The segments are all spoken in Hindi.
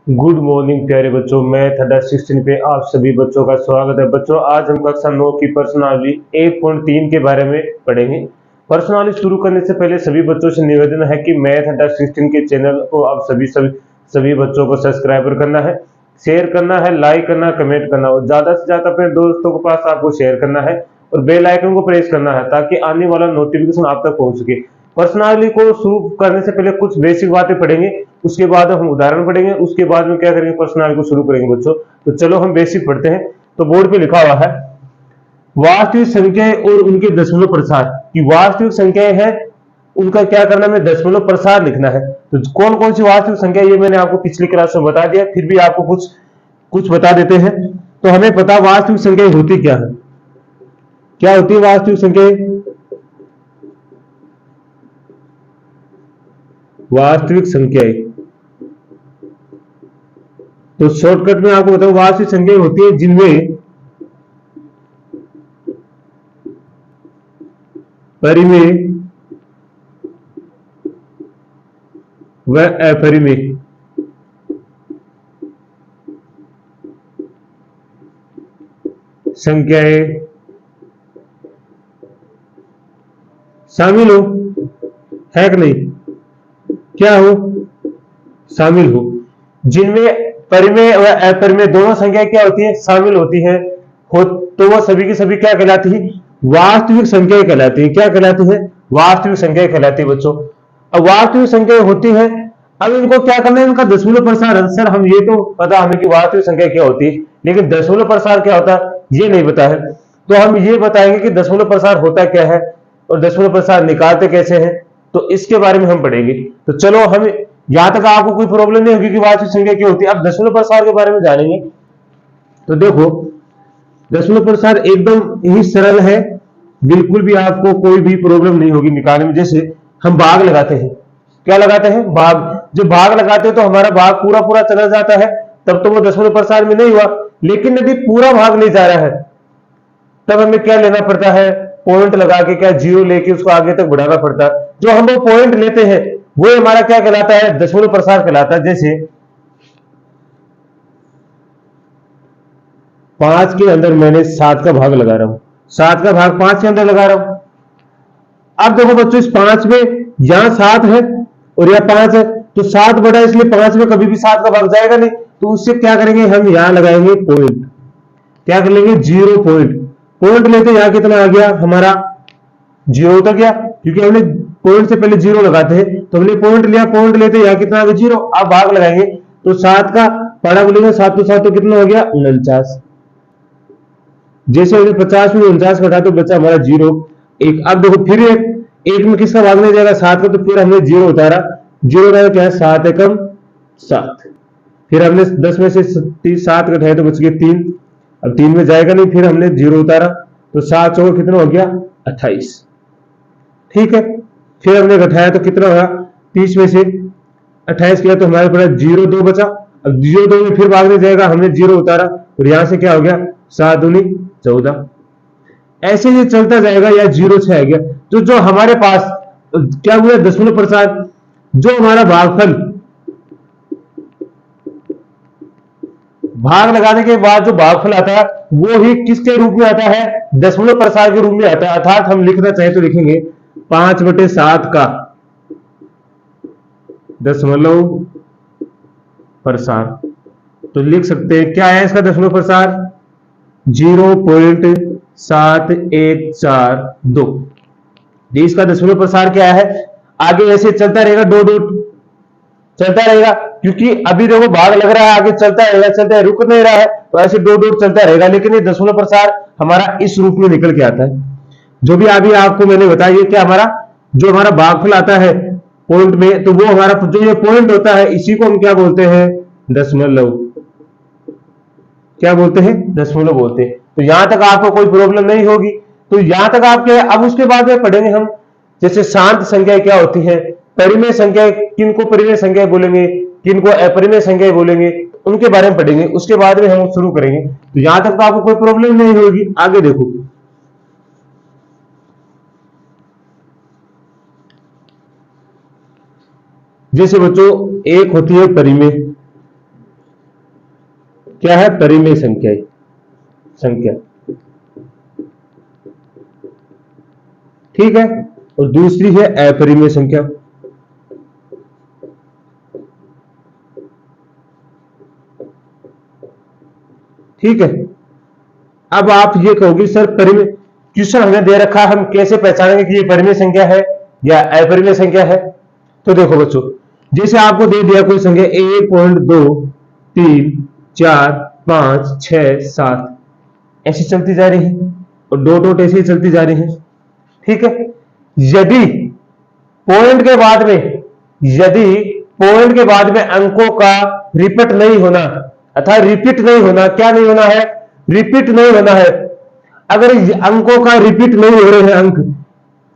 गुड मॉर्निंग प्यारे बच्चों। मैथ अड्डा 16 पे आप सभी बच्चों का स्वागत है। बच्चों आज हम कक्षा 9 की पर्सनालिटी 1.3 के बारे में पढ़ेंगे। पर्सनालिटी शुरू करने से पहले सभी बच्चों से निवेदन है कि मैथ अड्डा 16 के चैनल को आप सभी बच्चों को सब्सक्राइबर करना है, शेयर करना है, लाइक करना, कमेंट करना और ज्यादा से ज्यादा अपने दोस्तों के पास आपको शेयर करना है और बेल आइकन को प्रेस करना है ताकि आने वाला नोटिफिकेशन आप तक पहुंच सके। पर्सनालिटी को शुरू करने से पहले कुछ बेसिक बातें पढ़ेंगे, उसके बाद हम उदाहरण पढ़ेंगे, उसके बाद में क्या करेंगे, पर्सनालिटी को शुरू करेंगे बच्चों। तो चलो हम बेसिक पढ़ते हैं। तो बोर्ड पे लिखा हुआ है वास्तविक संख्याएं और उनके दशमलव प्रसार की वास्तविक संख्याएं हैं, उनका क्या करना है, दशमलव प्रसार लिखना है। तो कौन कौन सी वास्तविक संख्या, ये मैंने आपको पिछली क्लास में बता दिया, फिर भी आपको कुछ कुछ बता देते हैं। तो हमें पता वास्तविक संख्याएं होती क्या है, क्या होती है वास्तविक संख्याएं। वास्तविक संख्याएं तो शॉर्टकट में आपको बताऊं, वास्तविक संख्याएं होती है जिनमें परिमेय व अपरिमेय संख्याएं शामिल हो, है कि नहीं, क्या हो, शामिल हो। जिनमें परिमेय व अपरिमेय दोनों संख्याएं क्या होती है, शामिल होती है, हो तो वह सभी की सभी क्या कहलाती है, वास्तविक संख्याएं कहलाती है। क्या कहलाती है, वास्तविक संख्याएं कहलाती है बच्चों। अब वास्तविक संख्याएं होती है, अब इनको क्या करना है, इनका दशमलव प्रसार। सर हम ये तो पता हमें कि वास्तविक संख्या क्या होती है, लेकिन दशमलव प्रसार क्या होता है ये नहीं पता है। तो हम ये बताएंगे कि दशमलव प्रसार होता क्या है और दशमलव प्रसार निकालते कैसे हैं, तो इसके बारे में हम पढ़ेंगे। तो चलो हम यहां तक आपको कोई प्रॉब्लम नहीं होगी कि वास्तविक संख्या क्या होती है। अब दशमलव प्रसार के बारे में जानेंगे। तो देखो दशमलव प्रसार एकदम ही सरल है, बिल्कुल भी आपको कोई भी प्रॉब्लम नहीं होगी निकालने में। जैसे हम भाग लगाते हैं, क्या लगाते हैं, भाग। जब भाग लगाते हैं तो हमारा भाग पूरा पूरा चला जाता है, तब तो वो दशमलव प्रसार में नहीं हुआ। लेकिन यदि पूरा भाग नहीं जा रहा है तब हमें क्या लेना पड़ता है, पॉइंट लगा के, क्या जीरो लेके उसको आगे तक बढ़ाना पड़ता है। जो हम वो पॉइंट लेते हैं वो हमारा क्या कहलाता है, दशमलव प्रसार कहलाता है। जैसे 5 के अंदर मैंने 7 का भाग लगा रहा हूं, 7 का भाग 5 के अंदर लगा रहा हूं। अब देखो बच्चों इस 5 में यहां 7 है और यहां 5 है, तो 7 बड़ा, इसलिए 5 में कभी भी 7 का भाग जाएगा नहीं। तो उससे क्या करेंगे, हम यहां लगाएंगे पॉइंट, क्या कर लेंगे, जीरो पॉइंट। पॉइंट लेते यहां कितना आ गया हमारा, जीरो उतर गया, क्योंकि हमने पॉइंट से पहले जीरो लगाते हैं। तो हमने पॉइंट लिया, पॉइंट लेते यहाँ कितना आ गया, जीरो। अब भाग लगाएंगे तो 7 का पड़ा बोलेंगे, 7 तो 7 तो कितना हो गया, 49। जैसे हमने 50 में 49 घटा तो बचा हमारा जीरो एक। अब देखो फिर एक में किसका भाग नहीं जाएगा, 7 का, तो फिर हमने जीरो उतारा। जीरो उतारा क्या है, 7 एकम 7। फिर हमने 10 में से 7 घटाए तो बच गए 3। अब 3 में जाएगा नहीं, फिर हमने जीरो उतारा तो 7 चौका कितना हो गया, 28। ठीक है, फिर हमने घटाया तो कितना होगा, 30 में से 28 किया तो हमारे पास जीरो दो बचा। अब जीरो दो में फिर भागने जाएगा, हमने जीरो उतारा और यहां से क्या हो गया, 7 दूनी 14। ऐसे ये चलता जाएगा, या जीरो 6 आ गया। तो जो हमारे पास क्या हुआ, दशमलव प्रसार, जो हमारा भागफल, भाग लगाने के बाद जो भागफल आता है वो ही किसके रूप में आता है, दशमलव प्रसार के रूप में आता है। अर्थात हम लिखना चाहे तो लिखेंगे 5/7 का दशमलव प्रसार। तो लिख सकते हैं क्या है इसका दशमलव प्रसार, 0.7142। इसका दशमलव प्रसार क्या है, आगे ऐसे चलता रहेगा, दो डॉट चलता रहेगा, क्योंकि अभी देखो भाग लग रहा है, आगे चलता रहेगा, चलता है, रुक नहीं रहा है, तो ऐसे दो डॉट चलता रहेगा। लेकिन ये दशमलव प्रसार हमारा इस रूप में निकल के आता है। जो भी अभी आपको मैंने बताया, क्या हमारा जो हमारा भागफल आता है पॉइंट में, तो वो हमारा जो ये पॉइंट होता है इसी को हम क्या बोलते हैं, दशमलव। क्या बोलते हैं, दशमलव बोलते हैं। तो यहां तक आपको कोई प्रॉब्लम नहीं होगी। तो यहां तक आपके, अब उसके बाद में पढ़ेंगे हम जैसे शांत संख्या क्या होती है, परिमेय संख्या, किन को परिमेय संख्या बोलेंगे, किन को अपरिमेय संख्या बोलेंगे, उनके बारे में पढ़ेंगे। उसके बाद में हम शुरू करेंगे। तो यहां तक तो आपको कोई प्रॉब्लम नहीं होगी। आगे देखो, जैसे बच्चों एक होती है परिमेय, क्या है? परिमेय संख्या। ठीक है, और दूसरी है अपरिमेय संख्या। ठीक है, अब आप ये कहोगे सर परिमेय क्वेश्चन हमें दे रखा है, हम कैसे पहचानेंगे कि ये परिमेय संख्या है या अपरिमेय संख्या है? तो देखो बच्चों, जैसे आपको दे दिया कोई संख्या 1.2 3 4 5 6 7 ऐसी चलती जा रही है और डॉट डॉट ऐसी चलती जा रही है। ठीक है, यदि पॉइंट के बाद में अंकों का रिपीट नहीं होना, अर्थात रिपीट नहीं होना, क्या नहीं होना है? रिपीट नहीं होना है। अगर अंकों का रिपीट नहीं हो रहे हैं, अंक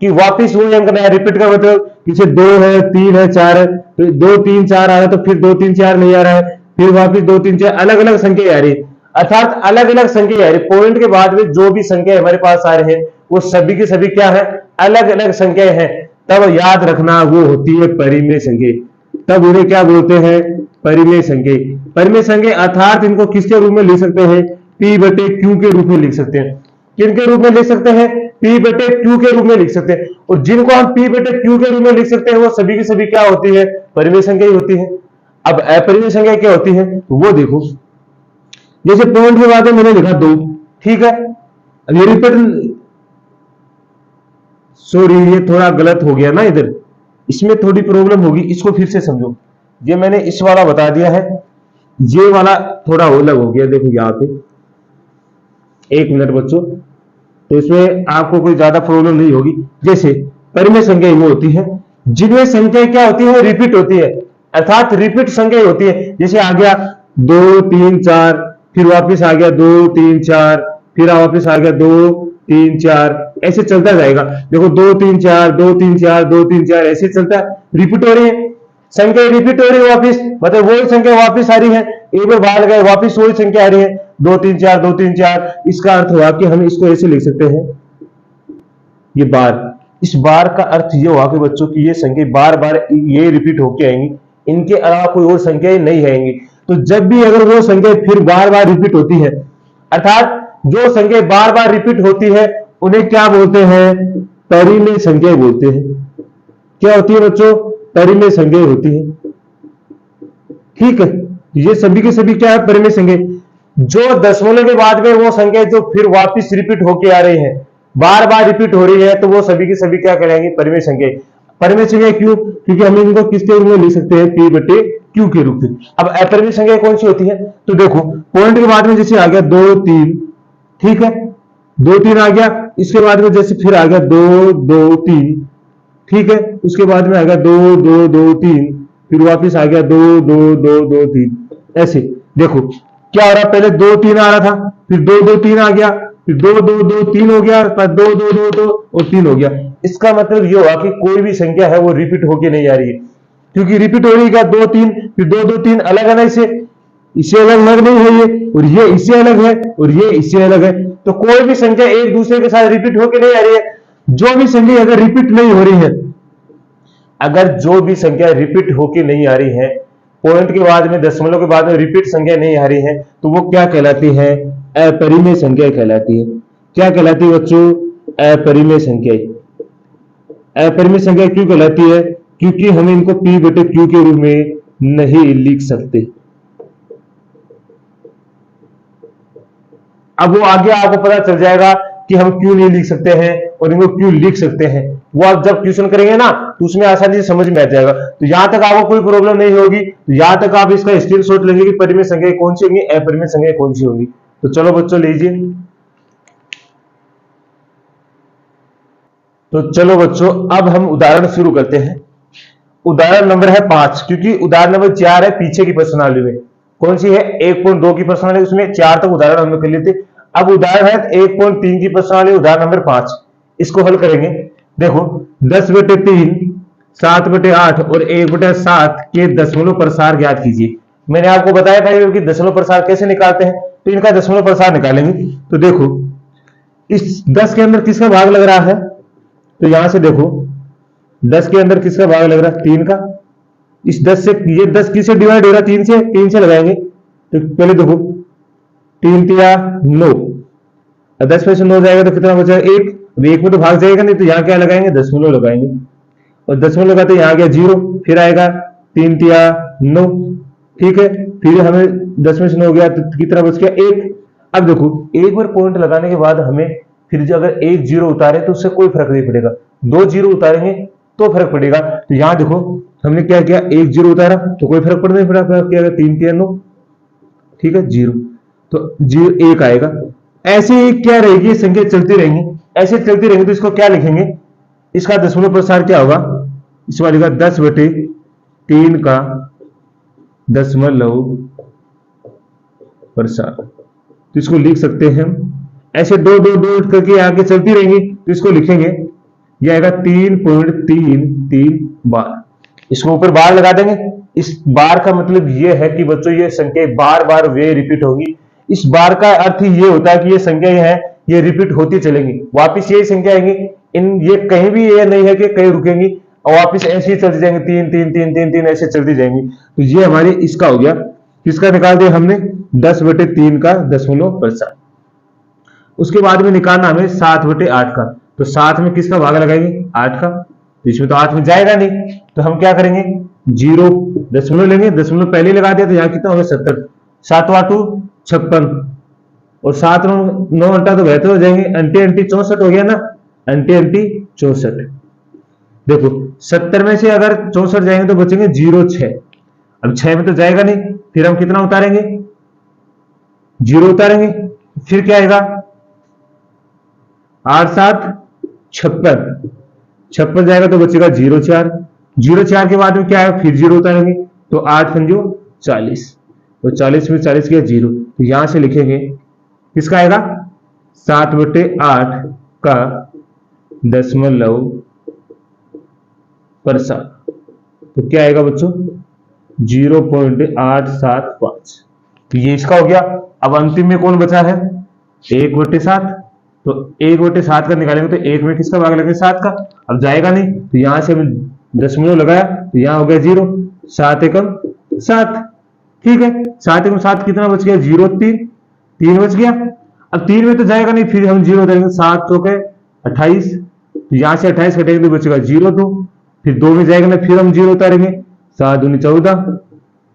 कि वापिस वही अंक नया, रिपीट का मतलब जैसे 2 है 3 है 4 है, तो 2 3 4 आ रहा है, तो फिर 2 3 4 नहीं आ रहा है, फिर वापिस 2 3 4 अलग अलग संख्या आ रही है, अर्थात अलग अलग संख्या आ रही है। पॉइंट के बाद में जो भी संख्या हमारे पास आ रहे हैं वो सभी के सभी क्या है? अलग अलग संख्याएं हैं। तब याद रखना वो होती है परिमेय संख्या, तब उन्हें क्या बोलते हैं? परिमेय संख्या। परिमेय संख्या अर्थात इनको किसके रूप में लिख सकते हैं? P बटे Q के रूप में लिख सकते हैं। किन के रूप में लिख सकते हैं? P बटे Q के रूप में लिख सकते हैं। और जिनको हम P बटे Q के रूप में लिख सकते हैं वो सभी की सभी क्या होती है? परिमेय संख्या ही होती है। अब अपरिमेय संख्या क्या होती है तो वो देखो, जैसे पॉइंट के बाद में मैंने लिखा 2, ठीक है, अब ये रिपीट, सॉरी ये थोड़ा गलत हो गया ना, इधर इसमें थोड़ी प्रॉब्लम होगी, इसको फिर से समझो। ये मैंने इस वाला बता दिया है, ये वाला थोड़ा अलग हो गया, देखो यहाँ पे, एक मिनट बच्चों, तो इसमें आपको कोई ज्यादा प्रॉब्लम नहीं होगी। जैसे परिमेय संख्या वो होती है जिनमें संख्या क्या होती है? रिपीट होती है, अर्थात रिपीट संख्या होती है। जैसे आ गया 2 3 4, फिर वापस आ गया 2 3 4, फिर वापस आ गया 2 3 4, ऐसे चलता जाएगा। देखो 2 3 4 2 3 4 2 3 4 ऐसे चलता है, रिपीट हो रही है संख्या, रिपीट हो रही है वापिस, मतलब वही संख्या वापिस आ रही है, एक बार बाहर गए वापिस वही संख्या आ रही है 2 3 4 2 3 4। इसका अर्थ हुआ कि हम इसको ऐसे लिख सकते हैं, ये बार, इस बार का अर्थ ये हुआ कि बच्चों की ये संख्या बार बार ये रिपीट होके आएंगी, इनके अलावा कोई और संख्या नहीं आएंगी। तो जब भी अगर वो संख्या फिर बार बार रिपीट होती है, अर्थात जो संख्या बार बार रिपीट होती है उन्हें क्या बोलते हैं? परिमेय संख्या बोलते हैं। क्या होती है बच्चों? परिमेय संख्या होती है। ठीक है, ये सभी के सभी क्या है? परिमेय संख्या। जो दशमलव के बाद में वो संख्या जो फिर वापस रिपीट होके आ रही है, बार बार रिपीट हो रही है, तो वो सभी की सभी क्या कहलाएंगे? परिमेय संख्या। परिमेय संख्या क्यों? क्योंकि हम इनको किसके रूप में लिख सकते हैं? P बटे Q के रूप में। अब अपरिमेय संख्या कौन सी होती है? तो देखो पॉइंट के बाद में जैसे आ गया 2 3, ठीक है, 2 3 आ गया, इसके बाद में जैसे फिर आ गया 2 2 3, ठीक है, उसके बाद में आ गया 2 2 2 3, फिर वापिस आ गया 2 2 2 2 3, ऐसे देखो क्या हो रहा, पहले 2 3 आ रहा था, फिर 2 2 3 आ गया, फिर 2 2 2 3 हो गया, फिर 2 2 2 2 और 3 हो गया। इसका मतलब ये हुआ कि कोई भी संख्या है वो रिपीट होके नहीं आ रही है, क्योंकि रिपीट हो रही है 2 3, फिर 2 2 3 अलग है ना, इसे अलग अलग नहीं है ये, और ये इससे अलग है और ये इससे अलग है, तो कोई भी संख्या एक दूसरे के साथ रिपीट होके नहीं आ रही है। जो भी संख्या अगर रिपीट नहीं हो रही है, अगर जो भी संख्या रिपीट होके नहीं आ रही है, पॉइंट के बाद में दशमलव के बाद में रिपीट संख्या नहीं आ रही है, तो वो क्या कहलाती है? अपरिमेय संख्या कहलाती है। क्या कहलाती है बच्चों? अपरिमेय संख्या। अपरिमेय संख्या क्यों कहलाती है? क्योंकि हम इनको P बटे Q के रूप में नहीं लिख सकते। अब वो आगे आपको पता चल जाएगा कि हम क्यों नहीं लिख सकते हैं और इनको क्यों लिख सकते हैं, वो आप जब क्वेश्चन करेंगे ना तो उसमें आसानी से समझ में आ जाएगा। तो यहां तक आपको कोई प्रॉब्लम नहीं होगी, तो यहां तक आप इसका स्क्रीनशॉट लेंगे कि परिमेय संख्या कौन सी होंगी, अपरिमेय संख्या कौन सी होंगी। तो चलो बच्चों लीजिए, तो चलो बच्चों अब हम उदाहरण शुरू करते हैं। उदाहरण नंबर है 5, क्योंकि उदाहरण नंबर 4 है पीछे की प्रश्नावली में, कौन सी है? 1.2 की प्रश्नावली, उसमें 4 तक उदाहरण हमने कर लिए थे। अब उदाहरण है 1.3 की प्रश्नावली, उदाहरण नंबर 5, इसको हल करेंगे। देखो 10 बटे 3, 7 बटे 8 और 1 बटे 7 के दशमलव प्रसार ज्ञात कीजिए। मैंने आपको बताया था कि दशमलव प्रसार कैसे निकालते हैं, तो इनका दशमलव प्रसार निकालेंगे। तो देखो इस 10 के अंदर किसका भाग लग रहा है, तो यहां से देखो 10 के अंदर किसका भाग लग रहा है? 3 का। इस 10 से ये 10 किससे डिवाइड हो रहा है? 3 से, 3 से लगाएंगे। तो पहले देखो 3 तिया 9, 10 में से 9 जाएगा तो कितना बचेगा 1। अब 1 में तो भाग जाएगा नहीं, तो यहाँ क्या लगाएंगे, दशमलव लगाएंगे, और दशमलव लगाते यहाँ गया 0, फिर आएगा 3 तिया 9, ठीक है। फिर हमें 10 में से 9 गया तो कितना बच गया 1। अब देखो एक बार पॉइंट लगाने के बाद हमें फिर जो अगर 1 0 उतारे तो उससे कोई फर्क नहीं पड़ेगा, 2 0 उतारेंगे तो फर्क पड़ेगा। तो यहाँ देखो हमने क्या किया, 1 0 उतारा तो कोई फर्क पड़ नहीं पड़ा, क्या 3 तिया 9, ठीक है 0, तो 0 1 आएगा। ऐसे ही क्या रहेगी, संख्या चलती रहेंगी, ऐसे चलती रहेंगी, तो इसको क्या लिखेंगे, इसका दशमलव प्रसार क्या होगा, इस वाले का 10/3 का दशमलव प्रसार, तो इसको लिख सकते हैं हम ऐसे, दो दो दो करके आगे चलती रहेंगी, तो इसको लिखेंगे ये आएगा 3.33 बार। इसको ऊपर बार लगा देंगे। इस बार का मतलब ये है कि बच्चों ये संख्या बार बार वे रिपीट होगी। इस बार का अर्थ ये होता है कि ये संख्या है ये रिपीट होती चलेंगी, वापिस यही संख्या आएंगी, इन ये कहीं भी ये नहीं है कि कहीं रुकेंगी, और वापिस ऐसे ही चलती जाएंगी, 3 3 3 3 3 ऐसे चलती जाएंगी। तो ये हमारे इसका हो गया, किसका निकाल दिया हमने, 10/3 का दशमलव प्रसार। उसके बाद में निकालना हमें 7/8 का, तो 7 में किसका भाग लगाएंगे, 8 का, तो इसमें तो 8 में जाएगा नहीं, तो हम क्या करेंगे 0 दशमलव लेंगे, दशमलव पहले लगा दिया तो यहाँ कितना होगा 70, 7 8 56, और 7 9 घंटा तो बेहतर हो जाएंगे, अंटी अंटी 64 हो गया ना, अंटी अंटी 64। देखो 70 में से अगर 64 जाएंगे तो बचेंगे 0 6, अब 6 में तो जाएगा नहीं, फिर हम कितना उतारेंगे 0 उतारेंगे, फिर क्या आएगा 8 7 56, 56 जाएगा तो बचेगा 0 4, 0 4 के बाद में क्या है फिर 0 उतारेंगे, तो 8 पंजो 40, तो 40 में 40 गया 0, तो यहां से लिखेंगे किसका आएगा 7/8 का दशमलव प्रसार, तो क्या आएगा बच्चों 0.875, तो ये इसका हो गया। अब अंतिम में कौन बचा है 1/7, तो 1/7 का निकालेंगे तो 1 में किसका भाग लगेगा 7 का, अब जाएगा नहीं, तो यहां से हम दशमलव लगाया तो यहां हो गया 0, 7 एकम 7, ठीक है, 7 एकम 7 कितना बच गया 0 3 बच गया। अब 3 में तो जाएगा नहीं, फिर हम 0 देंगे, 7 तो गए 28, तो यहां से 28 कटेंगे तो बचेगा 0 2, फिर 2 में जाएगा ना, फिर हम 0 उतारेंगे, 7 दूनी 14,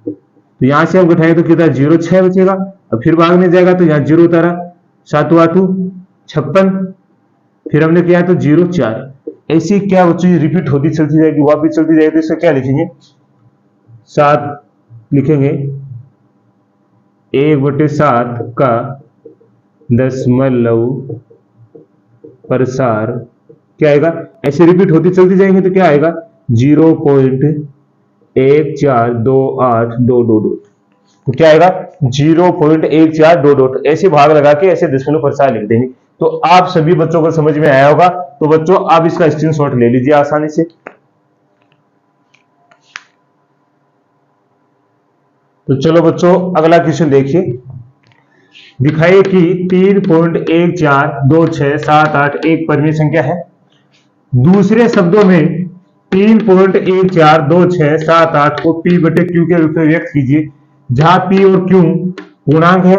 तो यहां से हम घटाएंगे तो कितना 0 6 बचेगा। अब फिर भाग नहीं जाएगा तो यहाँ 0 उतारा, 7 8 56, फिर हमने किया तो 0 4, ऐसी क्या बच्चों रिपीट होती चलती जाएगी, वापिस चलती जाएगी, तो इसका क्या लिखेंगे 7 लिखेंगे 1/7 का दशमलव प्रसार, क्या आएगा ऐसे रिपीट होती चलती जाएंगे तो क्या आएगा 0.1428222, तो क्या आएगा 0.14222, ऐसे भाग लगा के ऐसे दशमलव प्रसार लिख देंगे। तो आप सभी बच्चों को समझ में आया होगा, तो बच्चों आप इसका स्क्रीनशॉट ले लीजिए आसानी से। तो चलो बच्चों अगला क्वेश्चन देखिए, दिखाइए कि 3.1426781 एक परिमेय संख्या है। दूसरे शब्दों में 3.1426781 को P/Q के रूप में व्यक्त कीजिए, जहां P और Q पूर्णांक है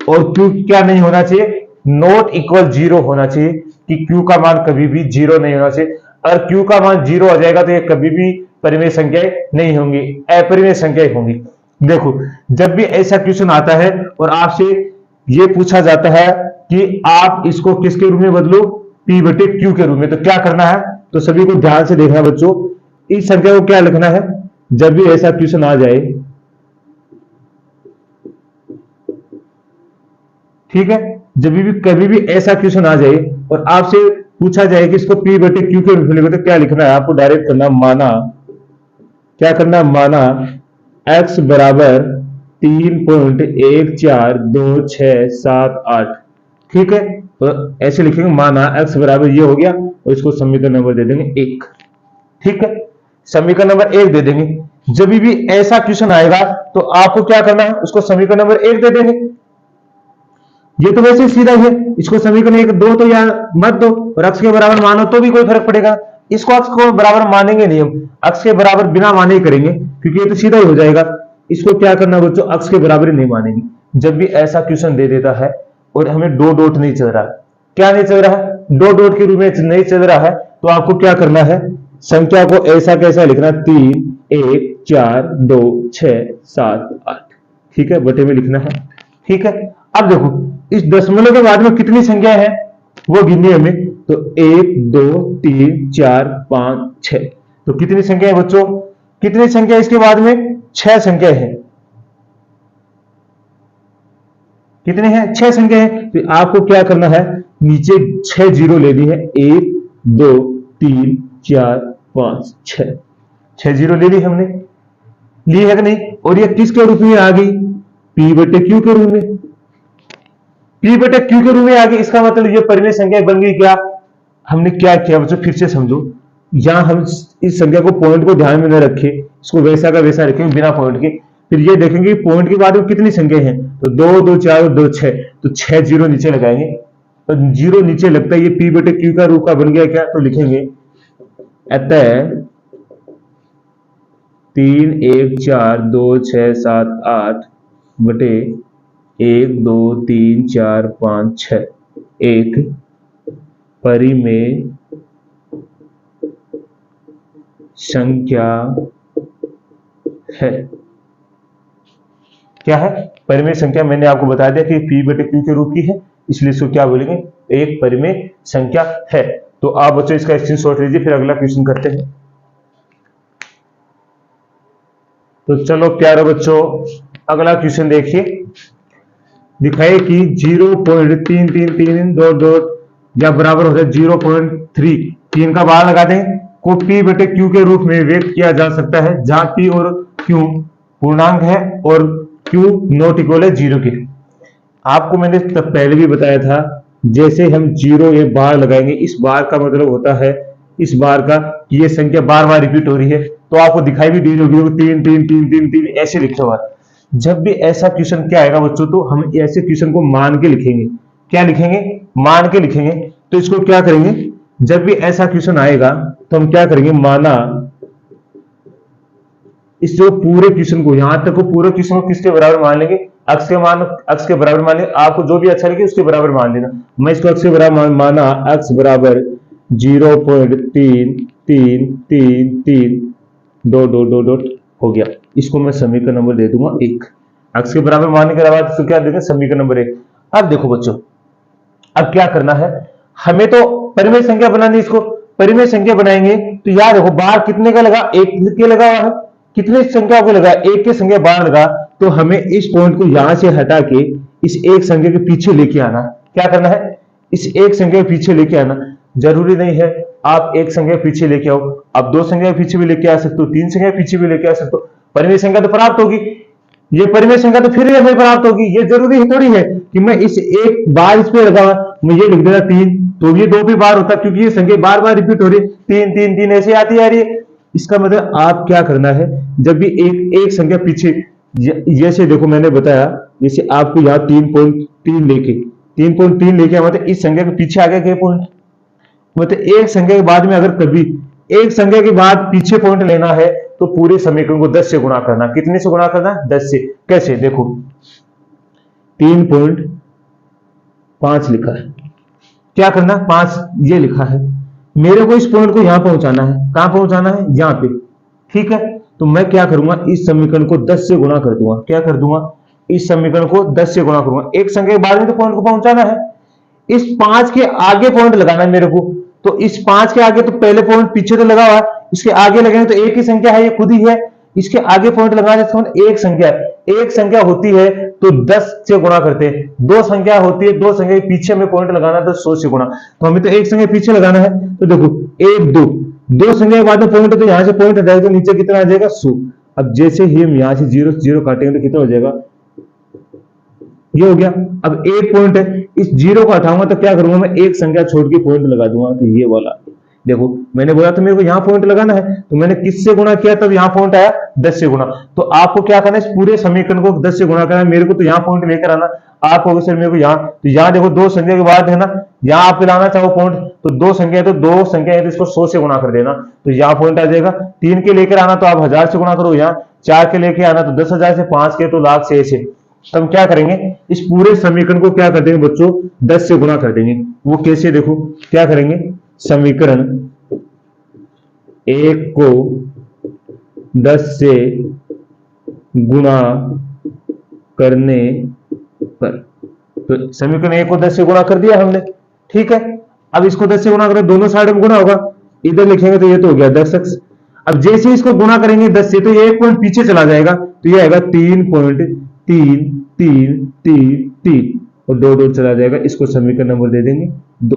और Q क्या नहीं होना चाहिए, नॉट इक्वल 0 होना चाहिए, कि Q का मान कभी भी 0 नहीं होना चाहिए। अगर Q का मान 0 हो जाएगा तो ये कभी भी परिमेय संख्याएं नहीं होंगी, अपरिमेय संख्याएं होंगी। देखो जब भी ऐसा क्वेश्चन आता है और आपसे ये पूछा जाता है कि आप इसको किसके रूप में बदलो, P/Q के रूप में, तो क्या करना है, तो सभी को ध्यान से देखना बच्चों, इस संख्या को क्या लिखना है जब भी ऐसा क्वेश्चन आ जाए, ठीक है, जब भी कभी भी ऐसा क्वेश्चन आ जाए और आपसे पूछा जाए कि इसको P/Q के रूप में लिखो, तो क्या लिखना है आपको, डायरेक्ट करना माना, क्या करना माना x बराबर 3.1426781, ठीक है, तो ऐसे लिखेंगे माना x बराबर ये हो गया, और इसको समीकरण नंबर दे देंगे 1, ठीक है, समीकरण नंबर 1 दे देंगे। जब भी ऐसा क्वेश्चन आएगा तो आपको क्या करना है, उसको समीकरण नंबर 1 दे देंगे। ये तो वैसे सीधा है, इसको समीकरण 1 दो तो या मत दो, और x के बराबर मानो तो भी कोई फर्क पड़ेगा, इसको x को बराबर मानेंगे नहीं, हम x के बराबर बिना माने ही करेंगे, क्योंकि ये तो सीधा ही हो जाएगा। इसको क्या करना बच्चों, x के बराबर ही नहीं मानेंगे, जब भी ऐसा क्वेश्चन दे देता है और हमें दो डॉट नहीं चल रहा, क्या नहीं चल रहा है, दो डॉट के रूप में नहीं चल रहा है, तो आपको क्या करना है, संख्या को ऐसा कैसा लिखना, 3 1 4 2 6 7 8, ठीक है, बटे में लिखना है। ठीक है, अब देखो इस दशमलव के बाद में कितनी संख्या है वो गिननी हमें, तो 1 2 3 4 5 6, तो कितनी संख्या है बच्चों, कितनी संख्या इसके बाद में, 6 संख्या है, कितने हैं, 6 संख्या है। तो आपको क्या करना है, नीचे 6 जीरो लेनी है, 1 2 3 4 5 6, 6 जीरो ले ली हमने, ली है कि नहीं, और ये किसके रूप में आ गई, P बटे Q के रूप में, P बटे Q के रूप में आ गई। इसका मतलब ये परिमेय संख्या बन गई। क्या हमने क्या किया बच्चों, फिर से समझो, यहां हम इस संख्या को पॉइंट को ध्यान में न रखे, इसको वैसा का वैसा रखेंगे बिना पॉइंट के, फिर ये देखेंगे पॉइंट के बाद में कितनी संख्या है, तो 2 2 4 2 6, तो 6 जीरो नीचे लगाएंगे, तो जीरो नीचे लगता है, ये P बटे Q का रूप का बन गया क्या, तो लिखेंगे अतः 3 1 4 2 6 7 8 बटे 1 2 3 4 5 6 एक परिमेय संख्या है। क्या है, परिमेय संख्या। मैंने आपको बता दिया कि P बटे Q के रूप की है, इसलिए इसको क्या बोलेंगे, एक परिमेय संख्या है। तो आप बच्चों इसका स्क्रीनशॉट लीजिए, फिर अगला क्वेश्चन करते हैं। तो चलो प्यारे बच्चों, अगला क्वेश्चन देखिए, दिखाइए कि 0.333 डॉट डॉट या बराबर होता है 0.3, 3 का बार लगा दें, को P बटे Q के रूप में व्यक्त किया जा सकता है, जहां P और Q पूर्णांक है और Q नॉट इक्वल है 0 के। आपको मैंने तब पहले भी बताया था, जैसे हम 0 एक बार लगाएंगे, इस बार का मतलब होता है इस बार का कि ये संख्या बार बार रिपीट हो रही है, तो आपको दिखाई भी दी होगी 3 3 3 3 3 ऐसे लिखे हुआ। जब भी ऐसा क्वेश्चन क्या आएगा बच्चों, तो हम ऐसे क्वेश्चन को मान के लिखेंगे। क्या लिखेंगे, मान के लिखेंगे। तो इसको क्या करेंगे, जब भी ऐसा क्वेश्चन आएगा तो हम क्या करेंगे, माना इस जो पूरे क्वेश्चन को, यहां तक को पूरे क्वेश्चन को किसके बराबर मान लेंगे, अक्ष के बराबर मान लेंगे। आपको जो भी अच्छा लगे उसके बराबर मान लेना। मैं इसको अक्ष के बराबर माना, अक्ष बराबर 0.3333 डॉट डॉट डॉट डॉट हो गया। इसको मैं समीकरण नंबर दे दूंगा 1। अक्ष के बराबर मानने के बाद इसको क्या देंगे, समीकरण नंबर 1। अब देखो बच्चों, अब क्या करना है, हमें तो परिमेय संख्या बनानी। इसको परिमेय संख्या बनाएंगे तो यार देखो, बार कितने का लगा, 1 के लगा हुआ है, कितने संख्या को लगा, 1 के संख्या बार लगा। तो हमें इस पॉइंट को यहां से हटा के इस एक संख्या के पीछे लेके आना। क्या करना है, इस एक संख्या के पीछे लेके आना। जरूरी नहीं है आप एक संख्या पीछे लेके आओ, आप 2 संख्या के पीछे भी लेके आ सकते हो, 3 संख्या के पीछे भी लेके आ सकते हो, परिमेय संख्या तो प्राप्त होगी। ये परिमेय संख्या तो फिर हमें प्राप्त होगी। ये जरूरी थोड़ी है कि मैं इस एक बार इस पे लगा, मुझे लिख देना 3, तो ये 2 भी बार होता, क्योंकि ये संख्या बार बार रिपीट हो रही है, 3 3 3 ऐसे आती आ रही है। इसका मतलब आप क्या करना है, जब भी एक संख्या पीछे, जैसे देखो मैंने बताया, जैसे आपको यहाँ 3.3 लेके मतलब इस संख्या के पीछे आ गया पॉइंट, मतलब एक संख्या के बाद में अगर कभी एक संख्या के बाद पीछे पॉइंट लेना है तो पूरे समीकरण को 10 से गुणा करना। कितने से गुणा करना, 10 से। कैसे, देखो 3.5 लिखा है, क्या करना, 5 ये लिखा है, मेरे को इस पॉइंट को यहां पहुंचाना है। कहां पहुंचाना है, यहां पे। ठीक है, तो मैं क्या करूंगा, इस समीकरण को 10 से गुणा कर दूंगा। क्या कर दूंगा, इस समीकरण को 10 से गुणा करूंगा। एक संख्या के बाद में तो पॉइंट को पहुंचाना है, इस 5 के आगे पॉइंट लगाना है मेरे को। तो इस 5 के आगे तो पहले पॉइंट पीछे तो लगा हुआ है, इसके आगे लगेंगे तो एक ही संख्या है, ये खुद ही है। इसके आगे पॉइंट लगाने से एक संख्या है, एक संख्या होती है तो 10 से गुणा करते हैं। 2 संख्या होती है, 2 संख्या के पीछे में पॉइंट लगाना तो 100 से गुणा। तो हमें तो एक संख्या पीछे लगाना है, तो देखो 1 2, 2 संख्या के बाद में पॉइंट, तो यहां से पॉइंट हटाएगा तो नीचे कितना आ जाएगा, 100। अब जैसे ही हम यहां से 0 से 0 काटेंगे तो कितना हो जाएगा, ये हो गया। अब एक पॉइंट है, इस 0 को हटाऊंगा तो क्या करूंगा, मैं एक संख्या छोड़ के पॉइंट लगा दूंगा, तो ये वाला। देखो मैंने बोला तो मेरे को यहाँ पॉइंट लगाना है, तो मैंने किससे गुणा किया, तब यहाँ पॉइंट आया 10 से गुणा। तो आपको क्या करना है, इस पूरे समीकरण को 10 से गुणा करना है। मेरे को तो यहाँ पॉइंट लेकर आना, आपको सर मेरे को यहाँ, तो यहाँ देखो 2 संख्या के बाद है ना, यहाँ आप लाना चाहो पॉइंट, तो 2 संख्या है तो 2 संख्या है तो इसको 100 से गुणा कर देना, तो यहाँ पॉइंट आ जाएगा। 3 के लेकर आना तो आप 1000 से गुणा करो, यहाँ 4 के लेके आना तो 10,000 से, 5 के तो लाख से, ऐसे तो हम क्या करेंगे, इस पूरे समीकरण को क्या कर देंगे बच्चों, 10 से गुणा कर देंगे। वो कैसे, देखो क्या करेंगे, समीकरण 1 को 10 से गुणा करने पर, तो समीकरण 1 को 10 से गुणा कर दिया हमने, ठीक है। अब इसको 10 से गुणा करें, दोनों साइड में गुणा होगा, इधर लिखेंगे तो ये तो हो गया 10x। अब जैसे इसको गुणा करेंगे 10 से, तो ये एक पॉइंट पीछे चला जाएगा, तो ये आएगा 3.33333 और 2 चला जाएगा, इसको समीकरण नंबर दे देंगे 2।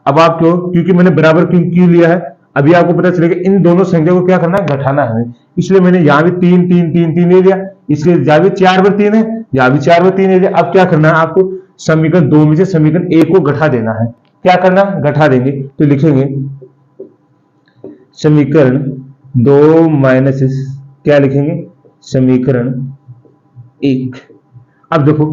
अब आप क्यों, क्योंकि मैंने बराबर क्यों लिया है, अभी आपको पता चलेगा इन दोनों संख्या को क्या करना है, घटाना है हमें, इसलिए मैंने यहाँ भी 3 ले लिया, इसलिए यहाँ भी 4/3 है, यहाँ भी 4/3 ले लिया। अब क्या करना है आपको, समीकरण 2 में से समीकरण 1 को घटा देना है। क्या करना, घटा देंगे, तो लिखेंगे समीकरण 2 माइनस क्या लिखेंगे, समीकरण 1। अब देखो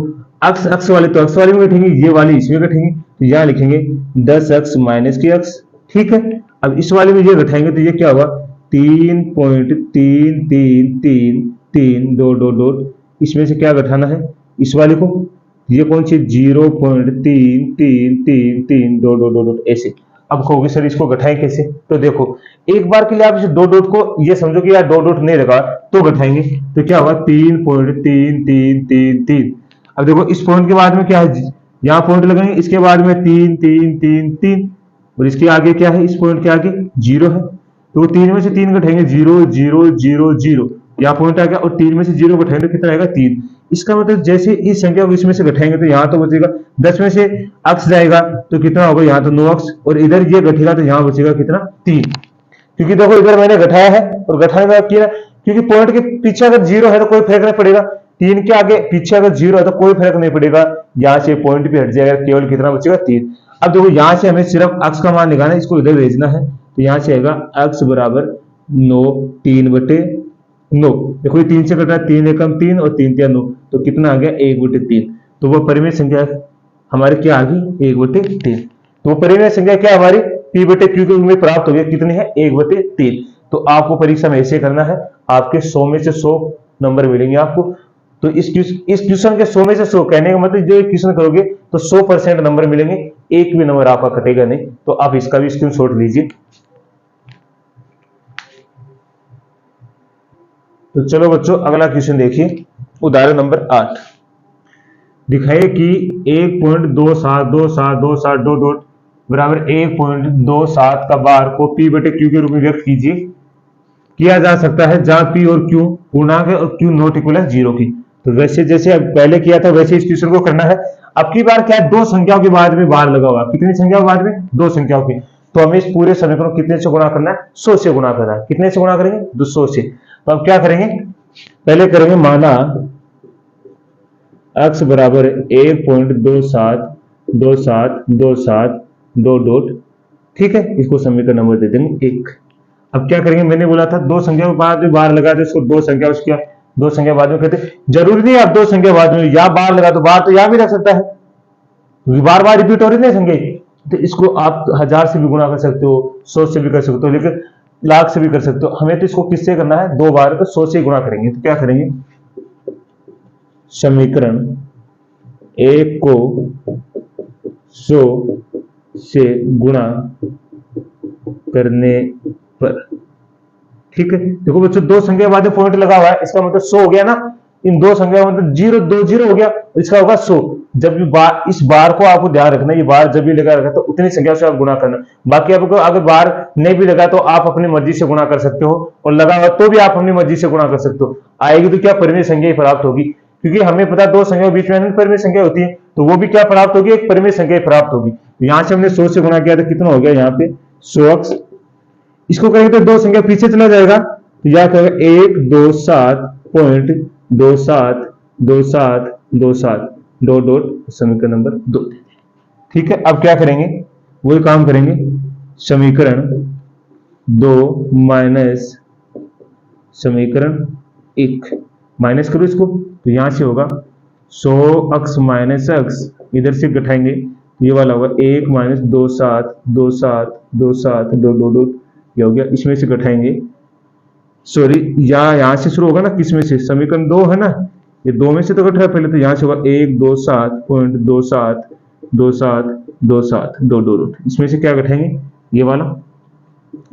अक्स अक्स वाले तो अक्स वाले में घटेंगे, ये वाली इसमें घटेंगे, तो यहां लिखेंगे 10x माइनस की अक्स, ठीक है। अब इस वाले में ये घटाएंगे तो ये क्या होगा, 3.3333 डॉट, इसमें से क्या घटाना है, इस वाले को, ये कौन सी 0.3333 डॉट ऐसे। अब कहोगे सर इसको घटाएं कैसे, तो देखो एक बार के लिए आप इस 2 डॉट को ये समझो कि यार 2 डॉट नहीं लगा तो घटाएंगे, तो क्या होगा 3.3333। अब देखो इस पॉइंट के बाद में क्या है, यहाँ पॉइंट लगाएंगे, इसके बाद में 3 और इसके आगे क्या है, इस पॉइंट के आगे 0 है, तो 3 में से 3 घटाएंगे 0 0 0 0, यहाँ पॉइंट आ गया, और 3 में से 0 घटाएंगे कितना आएगा 3। इसका मतलब जैसे इस संख्या को इसमें से घटाएंगे तो यहाँ तो बचेगा 10 में से अक्स जाएगा तो कितना होगा, यहाँ तो 9x, और इधर ये घटेगा तो यहाँ बचेगा कितना 3, क्योंकि देखो इधर मैंने घटाया है और घटाने का किया, क्योंकि पॉइंट के पीछे अगर 0 है तो कोई फर्क नहीं पड़ेगा, 3 के आगे पीछे अगर 0 है तो कोई फर्क नहीं पड़ेगा, यहाँ से पॉइंट भी हट जाएगा, केवल कितना बचेगा 3। अब देखो यहाँ से हमें सिर्फ अक्स का मान निकालना है, इसको इधर भेजना है, तो यहाँ से आएगा अक्स बराबर 9 3/9। देखो ये 3 से कटा, 3 एकम 3 और 3 3 9, तो कितना आ गया 1/3। तो वो परिमेय संख्या हमारी क्या आ गई, 1/3। तो वो परिमेय संख्या क्या हमारी P/Q के रूप में प्राप्त हो गया, कितनी है 1/3। तो आपको परीक्षा में ऐसे करना है, आपके 100 में से 100 नंबर मिलेंगे आपको। तो इस क्वेश्चन के 100 में से 100 कहने का मतलब जो क्वेश्चन करोगे तो 100% नंबर मिलेंगे, एक भी नंबर आपका कटेगा नहीं। तो आप इसका भी स्क्रीनशॉट लीजिए। तो चलो बच्चों अगला क्वेश्चन देखिए, उदाहरण नंबर 8। दिखाइए कि 1.272727 डॉट बराबर 1.27 का बार को P/Q के रूप में व्यक्त किया जा सकता है, जहां P और Q पूर्णांक है और Q नॉट इक्वल है 0 की। तो वैसे जैसे अब पहले किया था वैसे इस क्वेश्चन को करना है। अब की बार क्या है, 2 संख्याओं के बाद में बार लगा हुआ, कितनी संख्याओं के बाद में, 2 संख्याओं की। तो हमें इस पूरे समीकरण को कितने से गुणा करना है, 100 से गुणा करना है। कितने से गुणा करेंगे, 200 से। तो अब क्या करेंगे, पहले करेंगे माना x बराबर 1.272727 डॉट, ठीक है, इसको समीकरण नंबर दे देंगे 1। अब क्या करेंगे, मैंने बोला था 2 संख्या के बाद में बार लगा दे, इसको 2 संख्या उसके 2 संख्या बाद में कहते, जरूरी नहीं आप 2 संख्या बाद में या बार लगा, तो बार तो यहां भी रख सकता है, बार बार रिपीट हो रही है संख्या, तो इसको आप 1000 से भी गुणा कर सकते हो, 100 से भी कर सकते हो, लेकिन लाख से भी कर सकते हो। हमें तो इसको किससे करना है, 2 बार, तो 100 से गुणा करेंगे। तो क्या करेंगे, समीकरण 1 को 100 से गुणा करने पर, ठीक है। देखो बच्चों 2 संख्या बाद में पॉइंट लगा हुआ है, इसका मतलब 100 हो गया ना, इन 2 संख्या मतलब 0 2 0 हो गया, इसका होगा 100। जब भी बार, इस बार को आपको ध्यान रखना, ये बार जब भी लगा रखा तो उतनी संख्या से आप गुणा करना। बाकी आपको अगर बार नहीं भी लगा तो आप अपनी मर्जी से गुणा कर सकते हो, और लगा हुआ तो भी आप अपनी मर्जी से गुणा कर सकते हो। आएगी तो क्या, परिमेय संख्या ही प्राप्त होगी, क्योंकि हमें पता 2 संख्या के बीच में परिमेय संख्या होती है, तो वो भी क्या प्राप्त होगी, एक परिमेय संख्या प्राप्त होगी। तो यहां से हमने 100 से गुणा किया तो कितना हो गया, यहाँ पे 100x। इसको करेंगे तो 2 संख्या पीछे चला जाएगा, तो यह कहेगा 127.272727 डॉट समीकरण नंबर 2, ठीक है। अब क्या करेंगे, वही काम करेंगे, समीकरण 2 माइनस समीकरण 1 माइनस करो इसको, तो यहां से होगा 100x माइनस x, इधर से घटाएंगे ये वाला होगा 1 माइनस 272727 डॉट, ये हो गया। इसमें से घटाएंगे, सॉरी यहां से शुरू होगा ना, किसमें से, समीकरण 2 है ना, ये 2 में से तो कट रहा है पहले, तो यहाँ से होगा 127.272727 इसमें से क्या घटाएंगे, ये वाला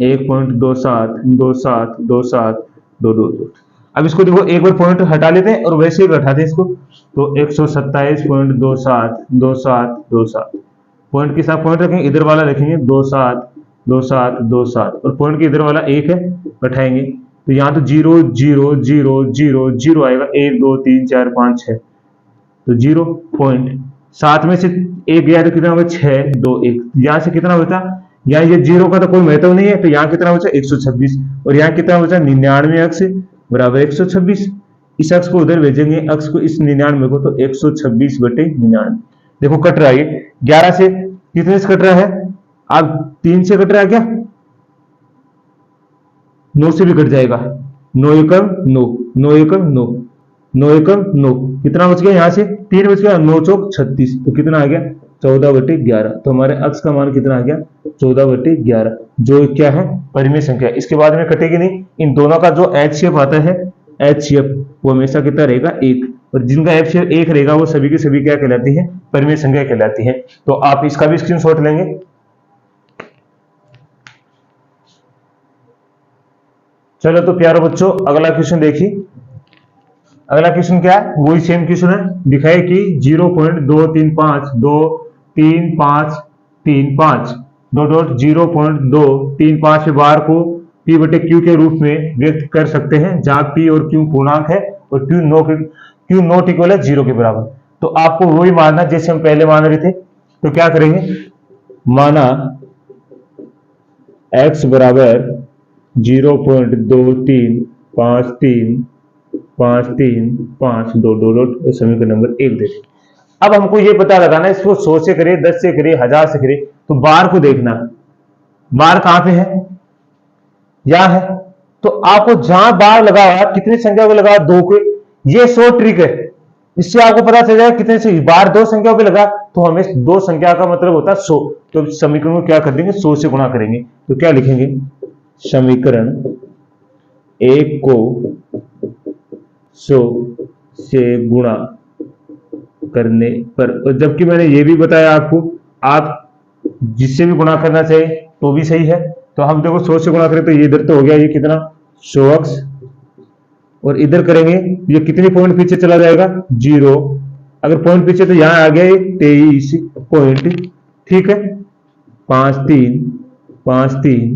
1.27272722। अब इसको देखो एक बार पॉइंट हटा लेते हैं और वैसे ही घटाते हैं इसको, तो 127.272727 पॉइंट के साथ पॉइंट रखेंगे, इधर वाला रखेंगे 272727 और पॉइंट के इधर वाला 1 है, घटाएंगे तो यहाँ तो 0 0 0 0 0 आएगा, 1 2 3 4 5 6, तो 0 पॉइंट 7 में से 1 गया तो कितना होगा 6 2 1, यहाँ से कितना बचा, यहाँ ये 0 का तो कोई महत्व नहीं है, तो यहाँ कितना बचा 126 और यहाँ कितना बचा 99 अक्ष बराबर 126। इस अक्ष को उधर भेजेंगे, अक्ष को इस 99 को, तो 126/99। देखो कट रहा है ये 11 से, कितने से कट रहा है, अब 3 से कट रहा है क्या, 9 से भी कट जाएगा, 9 एकम 9, 9 एकम 9, 9 एकम 9, कितना बच गया, यहाँ से 3 बच गया, 9 चौक 36, तो कितना आ गया 14/11। तो हमारे अक्ष का मान कितना आ गया 14/11, जो क्या है परिमेय संख्या। इसके बाद में कटेगी नहीं, इन दोनों का जो एच शेप आता है, एच शेप वो हमेशा कितना रहेगा 1, और जिनका एफ शेप 1 रहेगा वो सभी की सभी क्या कहलाती है, परिमेय संख्या कहलाती है। तो आप इसका भी स्क्रीनशॉट लेंगे। चलो तो प्यारे बच्चों अगला क्वेश्चन देखिए। अगला क्वेश्चन क्या है, वही सेम क्वेश्चन है, दिखाए कि 0.2352335 डॉट 0.235 के बार को P/Q के रूप में व्यक्त कर सकते हैं, जहां P और Q पूर्णांक है और Q नॉट इक्वल है 0 के बराबर। तो आपको वही मानना जैसे हम पहले मान रहे थे। तो क्या करेंगे, माना x बराबर 0.23535 डॉट समीकरण नंबर 1 देते। अब हमको ये पता लगाना है, इसको 100 से करे, 10 से करे, 1000 से करे, तो बार को देखना, बार कहां पे है, यहां है। तो आपको जहां बार लगा, कितनी संख्या को लगा, 2 के, ये 100 ट्रिक है, इससे आपको पता चल जाएगा कितने से बार 2 संख्याओं पे लगा, तो हमें 2 संख्या का मतलब होता है 100। तो समीकरण को क्या कर देंगे, 100 से गुणा करेंगे। तो क्या लिखेंगे, समीकरण 1 को 100 से गुणा करने पर, और जबकि मैंने ये भी बताया आपको, आप जिससे भी गुणा करना चाहिए तो भी सही है। तो हम देखो 100 से गुणा करें तो ये इधर तो हो गया, ये कितना 100x, और इधर करेंगे ये कितनी पॉइंट पीछे चला जाएगा 0, अगर पॉइंट पीछे तो यहां आ गया ये 23 पॉइंट, ठीक है, 5 3 5 3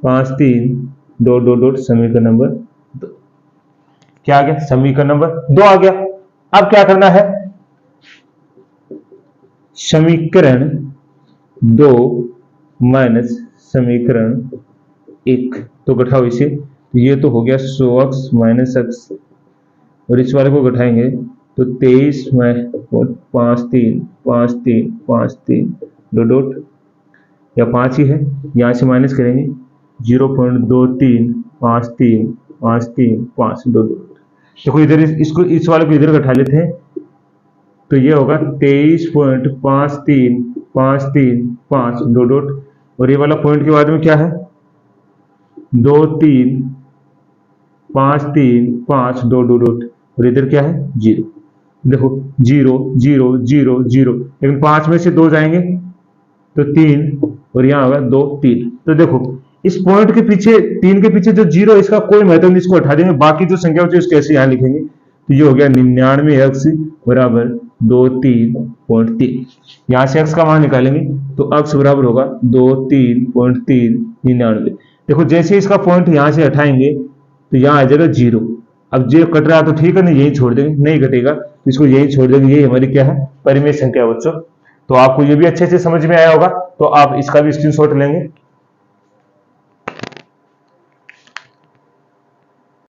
5 3 डॉट समीकरण नंबर 2, क्या आ गया, समीकरण नंबर 2 आ गया। अब क्या करना है, समीकरण 2 माइनस समीकरण 1, तो घटाओ इसे, ये तो हो गया 100x माइनस x, और इस वाले को घटाएंगे तो 23 में 5 3 5 3 5 3 डॉट, या 5 ही है, यहां से माइनस करेंगे 0.23535 डॉट। देखो इधर इसको, इस वाले को इधर घटा लेते हैं, तो ये होगा 23.5353 डॉट, और ये वाला पॉइंट के बाद में क्या है 2 3 5 3 5 डॉट, और इधर क्या है 0। देखो 0 0 0 0, लेकिन 5 में से 2 जाएंगे तो 3, और यहाँ होगा 2 3। तो देखो इस पॉइंट के पीछे, 3 के पीछे जो 0, इसका कोई महत्व नहीं, इसको हटा देंगे, बाकी जो संख्या होती है उसको ऐसे यहाँ लिखेंगे। तो ये हो गया 99x बराबर 23.3। यहाँ से x का मान निकालेंगे तो x बराबर होगा 23.399। देखो जैसे इसका पॉइंट यहाँ से हटाएंगे तो यहाँ आ जाएगा 0। अब जो कट रहा है तो ठीक है, नहीं यही छोड़ देंगे, नहीं कटेगा तो इसको यही छोड़ देंगे, यही हमारी क्या है परिमेय संख्या बच्चों। तो आपको ये भी अच्छे से समझ में आया होगा, तो आप इसका भी स्क्रीनशॉट लेंगे।